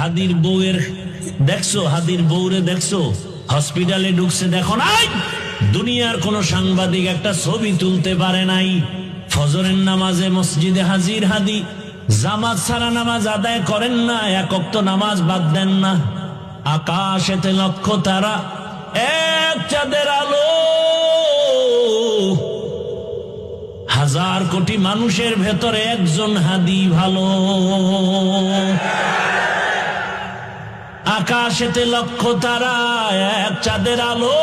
হাদির বউয়ের দেখছো, হাদির বউরে দেখছো হসপিটালে ঢুকছে, দেখো নাই? দুনিয়ার কোন সাংবাদিক একটা ছবি তুলতে পারে নাই। ফজরের নামাজে মসজিদে হাজির হাদি, জামাত ছাড়া নামাজ আদায় করেন না, এক ওয়াক্ত নামাজ বাদ দেন না। আকাশেতে লক্ষ তারা, এক চাঁদের আলো, হাজার কোটি মানুষের ভেতরে একজন হাদি ভালো। আকাশেতে লক্ষ তারা, এক চাঁদের আলো,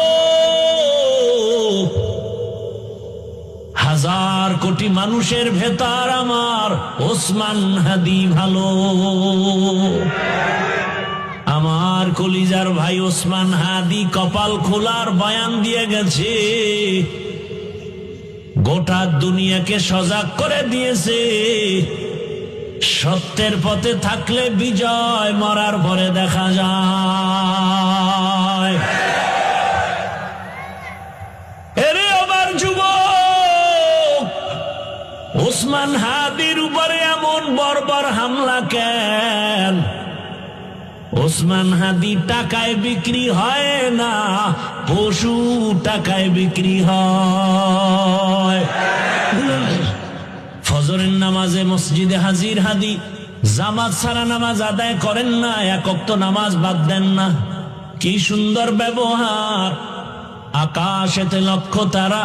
হাজার কোটি মানুষের ভেতর আমার ওসমান হাদি ভালো। আমার কলিজার ভাই ওসমান হাদি কপাল খোলার বয়ান দিয়ে গেছে, গোটা দুনিয়াকে সজাগ করে দিয়েছে। সত্যের পথে থাকলে বিজয়, মরার পরে দেখা যায়। এরে আমার যুবক, ওসমান হাদির উপরে এমন বর্বর হামলা কেন? ওসমান হাদি টাকায় বিক্রি হয় না, পশু টাকায় বিক্রি হয়। ফজরের নামাজে মসজিদে হাজির হাদি, জামাত ছাড়া নামাজ আদায় করেন না, এক ওয়াক্ত নামাজ বাদ দেন না। কি সুন্দর ব্যবহার! আকাশেতে লক্ষ তারা,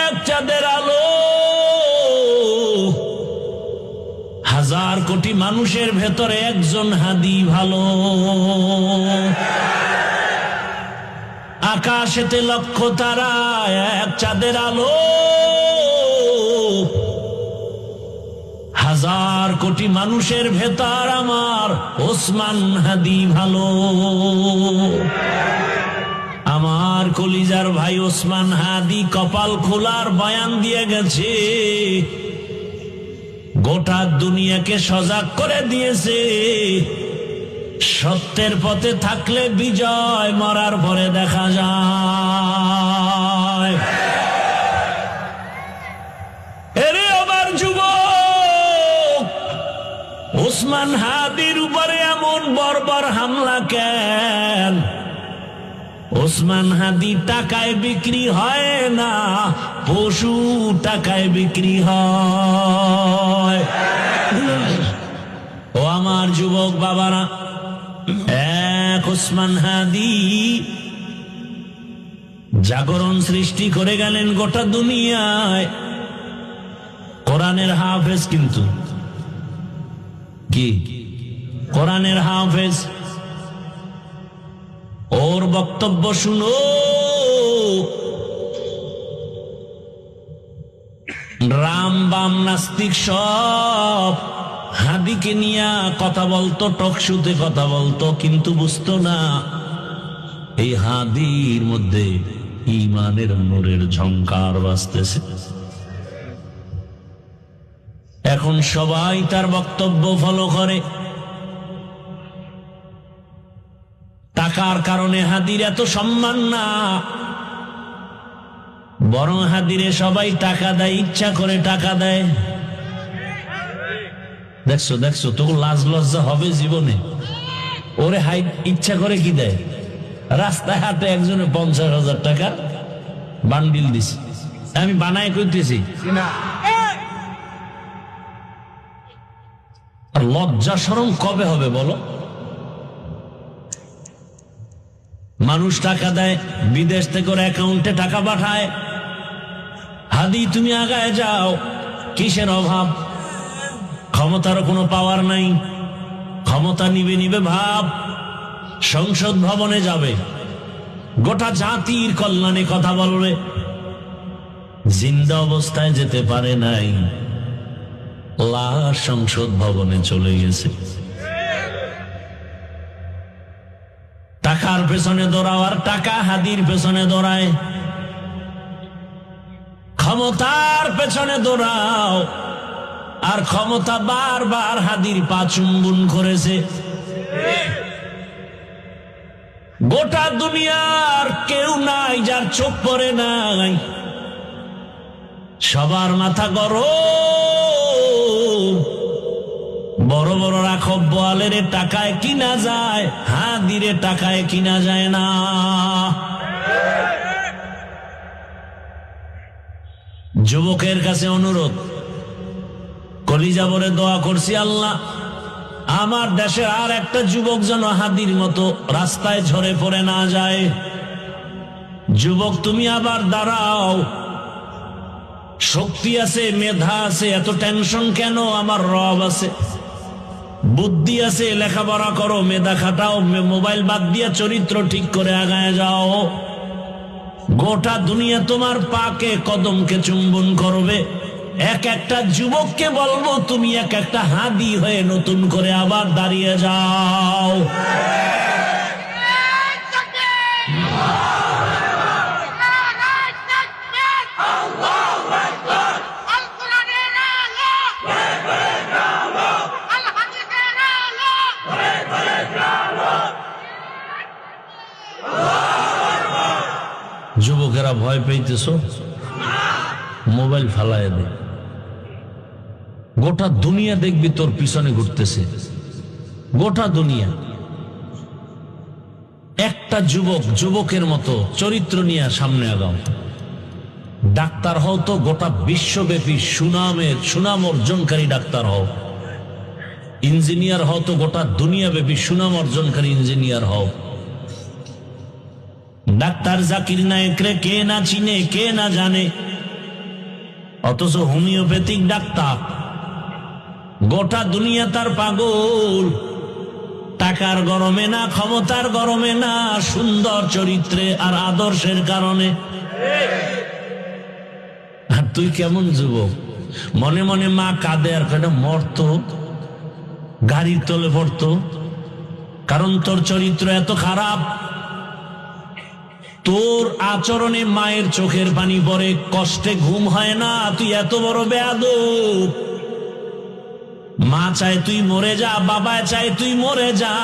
এক চাঁদের আলো, হাজার কোটি মানুষের ভেতরে একজন হাদি ভালো। আকাশেতে লক্ষ তারা, এক চাঁদের আলো, হাজার কোটি মানুষের ভেতর আমার ওসমান হাদি ভালো। আমার কলিজার ভাই ওসমান হাদি কপাল খোলার বয়ান দিয়ে গেছে, গোটা দুনিয়াকে সজাগ করে দিয়েছে। সত্যের পথে থাকলে বিজয়, মরার পরে দেখা যায়। এরে আমার যুবক, ওসমান হাদির উপরে এমন বর্বর হামলা কেন? ওসমান হাদি টাকায় বিক্রি হয় না, পশু টাকায় বিক্রি হয়। ও আমার যুবক বাবারা, এক ওসমান হাদি জাগরণ সৃষ্টি করে গেলেন গোটা দুনিয়ায়। কোরআনের হাফেজ, কিন্তু কি কোরআনের হাফেজ। ওর বক্তব্য শুনো, রাম বাম নাস্তিক সব হাদিকে নিয়ে কথা বলতো, টকশুতে কথা বলতো, কিন্তু বুঝতো না এই হাদির মধ্যে ঈমানের নূরের ঝংকার বাজতেছে। এখন সবাই তার বক্তব্য ফলো করে। টাকার কারণে হাদির এত সম্মান না, বরং হাদিরে সবাই টাকা দেয়, ইচ্ছা করে টাকা দেয়। দেখছো দেখছো, তো লাজ লজ্জা হবে জীবনে? ওরে হাই ইচ্ছা করে কি দেয়? রাস্তায় হাটে একজনে 50,000 টাকা বান্ডিল দিছে, আমি বানায় কইতেছি। আর লজ্জা শরম কবে হবে বলো? মানুষ টাকা দেয়, বিদেশ থেকে ওর অ্যাকাউন্টে টাকা পাঠায়। হাদি তুমি আগায় যাও, কিসের অভাব? ক্ষমতার কোনো পাওয়ার নাই, ক্ষমতা নিবে নিবে ভাব। সংসদ ভবনে যাবে, গোটা জাতির কল্যাণে কথা বলবে। জিন্দা অবস্থায় যেতে পারে নাই, লাশ সংসদ ভবনে চলে গেছে। টাকার পেছনে দৌড়াও, আর টাকা হাদির পেছনে দৌড়ায়। ক্ষমতার পেছনে দৌড়াও, আর ক্ষমতা বারবার হাদির পা চুম্বন করেছে। গোটা দুনিয়ার কেউ নাই যার চোখ পড়ে নাই, সবার মাথা গরম। বড় বড় রাখব বোয়ালের টাকায় কিনা যায়, হাদিরে টাকায় কিনা যায় না। যুবকের কাছে অনুরোধ, কলিজা ভরে দোয়া করছি, আল্লাহ আমার দেশের আর একটা যুবক যেন হাদির মতো রাস্তায় ঝরে পড়ে না যায়। যুবক তুমি আবার দাঁড়াও, শক্তি আছে, মেধা আছে, এত টেনশন কেন? আমার রব আছে, বুদ্ধি আছে, লেখাপড়া করো, মেধা খাটাও, মোবাইল বাদ দিয়ে চরিত্র ঠিক করে আগায় যাও। গোটা দুনিয়া তোমার পাকে কদমকে চুম্বন করবে। এক একটা যুবককে বলবো তুমি এক একটা হাদি হয়ে নতুন করে আবার দাঁড়িয়ে যাও। যুবকেরা ভয় পাইতেছ, মোবাইল ফালায় দে। গোটা দুনিয়া দেখবি তোর পিছনে ঘুরতেছে, গোটা দুনিয়া। একটা যুবক যুবকের মতো চরিত্র নিয়ে সামনে আগাও। ডাক্তার হও তো গোটা বিশ্বব্যাপী সুনাম অর্জনকারী ডাক্তার হও। ইঞ্জিনিয়ার হও তো গোটা দুনিয়াব্যাপী সুনাম অর্জনকারী ইঞ্জিনিয়ার হও। ডাক্তার জাকির নায়েকরে কে না চিনে, কে না জানে, অথচ হোমিওপ্যাথিক ডাক্তার। গোটা দুনিয়া তার পাগল, টাকার গরমে না, ক্ষমতার গরমে না, সুন্দর চরিত্রে আর আদর্শের কারণে। আর তুই কেমন যুবক? মনে মনে মা কাঁদে আর কেন মরত, গাড়ির তলে পড়ত, কারণ তোর চরিত্র এত খারাপ। তোর আচরণে মায়ের চোখের পানি পড়ে, কষ্টে ঘুম হয় না, তুই এত বড় বেয়াদব। মা চায় তুই মরে যা, বাবা চায় তুই মরে যা,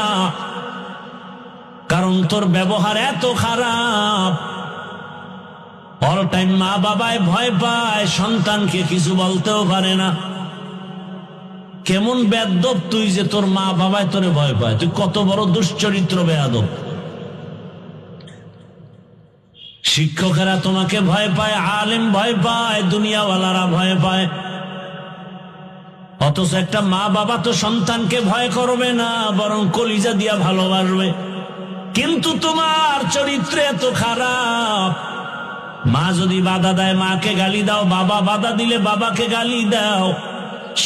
কারণ তোর ব্যবহার এত খারাপ। অল টাইম মা বাবায় ভয় পায়, সন্তানকে কিছু বলতেও পারে না। কেমন বেয়াদব তুই যে তোর মা বাবায় তোরে ভয় পায়? তুই কত বড় দুশ্চরিত্র বেয়াদব। শিক্ষকেরা তোমাকে ভয় পায়, আলেম ভয় পায়, দুনিয়াওয়ালারা ভয় পায়, অথচ একটা মা বাবা তো সন্তানকে ভয় করবে না, বরং কলিজা দিয়া ভালোবাসবে। কিন্তু তোমার চরিত্র এত খারাপ। মা যদি বাধা দেয় মাকে গালি দাও, বাবা বাধা দিলে বাবাকে গালি দাও,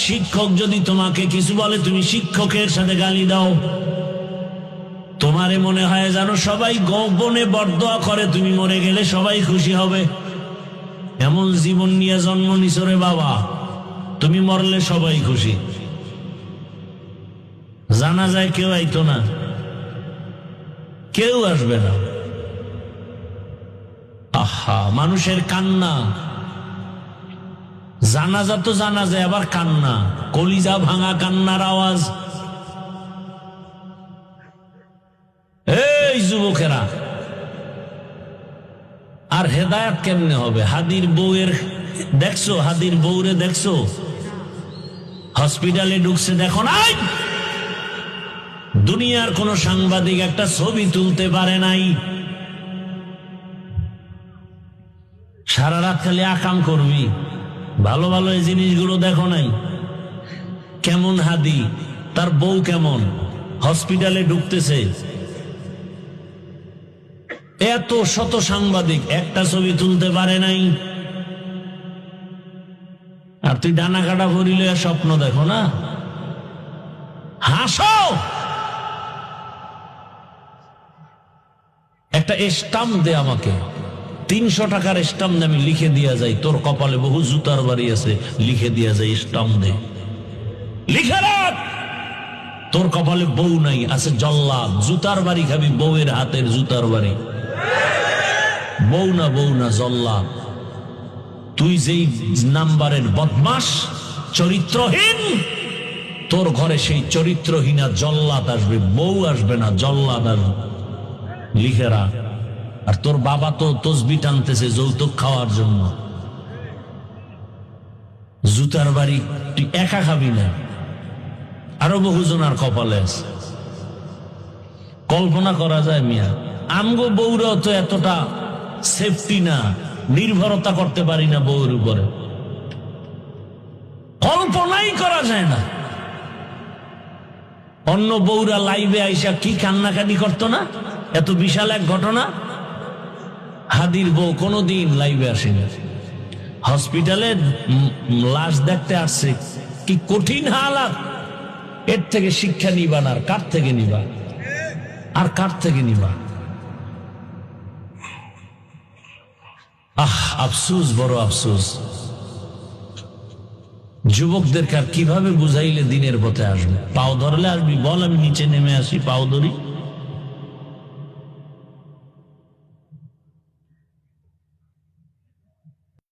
শিক্ষক যদি তোমাকে কিছু বলে তুমি শিক্ষকের সাথে গালি দাও। তোমারে মনে হয় জানো সবাই গোপনে বরদোয়া করে, তুমি মরে গেলে সবাই খুশি হবে। এমন জীবন নিয়ে জন্ম নিছো রে বাবা, তুমি মরলে সবাই খুশি। জানা যায় কেউ আইতো না, কেউ আসবে না। আহা, মানুষের কান্না, জানাজা তো জানা যায়, আবার কান্না, কলিজা ভাঙা কান্নার আওয়াজ। এই যুবকেরা, আর হেদায়েত কেমনে হবে? হাদির বউয়ের দেখছো, হাদির বউরে দেখছো হসপিটালে ঢুকছে, দেখো নাই? দুনিয়ার কোন সাংবাদিক একটা ছবি তুলতে পারে নাই। সারা রাত খালি আকাম করবি, ভালো ভালো এই জিনিসগুলো দেখো নাই? কেমন হাদি, তার বউ কেমন, হসপিটালে ঢুকতেছে, এত শত সাংবাদিক একটা ছবি তুলতে পারে নাই। আর তুই ডানা কাটা করিলে স্বপ্ন দেখো না, হাসো। একটা স্টাম্প দে আমাকে, 300 টাকার স্টাম্প আমি লিখে দিয়া যাই, তোর কপালে বহু জুতার বাড়ি আছে, লিখে দিয়া যাই, স্টাম্প দে, লিখে রাখ। তোর কপালে বউ নাই, আছে জল্লাদ, জুতার বাড়ি খাবি, বউয়ের হাতের জুতার বাড়ি। বউ না জল্লাদ। তুই যেই নাম্বারের বদমাস, চরিত্রহীন, তোর ঘরে সেই চরিত্রহীনা জল্লাদ আসবে, বউ আসবে না, জল্লাদ আসবে। লিখে রাখ। আর তোর বাবা তো তসবি টানতেছে যৌতুক খাওয়ার জন্য। জুতার বাড়ি তুই একা খাবি না, আরো বহুজনার কপালে আছে। কল্পনা করা যায় মিয়া, আমগো বউরাও তো এতটা সেফটি না, নির্ভরতা করতে পারি না বউর উপরে, কল্পনাই করা যায় না। অন্য বউরা লাইভে আইসা কি কান্নাকানি করতো না, এত বিশাল এক ঘটনা। হাদির বউ কোনোদিন লাইভে আসেনি, হসপিটালে লাশ দেখতে আসছে, কি কঠিন হালাত। এর থেকে শিক্ষা নিবা না, আর কার থেকে নিবা, আর কার থেকে নিবা? আফসোস, বড় আফসোস। যুবকদেরকে আর কিভাবে বুঝাইলে দিনের পথে আসবে? পাও ধরলে আসবি, বল আমি নিচে নেমে আসি, পাও ধরি।